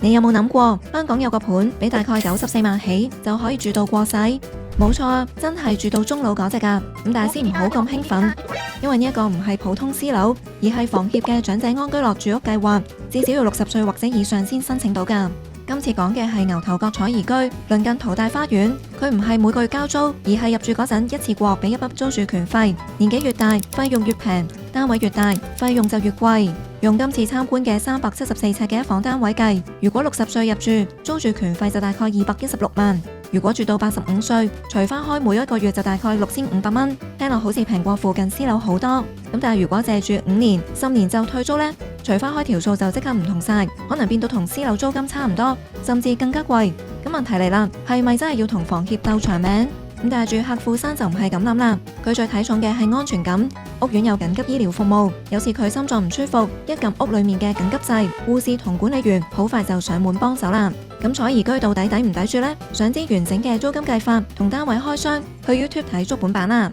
你有冇諗過香港有個盤俾大概94萬起就可以住到過世？冇錯啊，真係住到終老嗰隻㗎。咁但係先唔好咁興奮，因為呢一個唔係普通私樓，而係房協嘅長者安居樂住屋計劃，至少要60歲或者以上先申請到㗎。今次講嘅係牛頭角彩頤居，鄰近淘大花園。佢唔係每個月交租，而係入住嗰陣一次過俾一筆租住權費。年紀越大，費用越平；單位越大，費用就越貴。用今次參觀嘅374尺嘅一房單位計，如果60歲入住，租住權費就大概216萬。如果住到85歲，除翻開每一個月就大概6500蚊。聽落好似平過附近私樓好多。咁但係如果借住5年、10年就退租呢？除翻開條數就即刻唔同晒，可能變到同私樓租金差唔多，甚至更加貴。咁問題嚟啦，係咪真係要同房協鬥長命？咁但係住客富山就唔係咁諗啦，佢最睇重嘅係安全感。屋苑有緊急醫療服務，有時佢心臟唔舒服，一撳屋裏面嘅緊急掣，護士同管理員好快就上門幫手啦。咁彩頤居到底抵唔抵住呢？想知完整嘅租金計法同單位開箱，去 YouTube 睇足本版啦。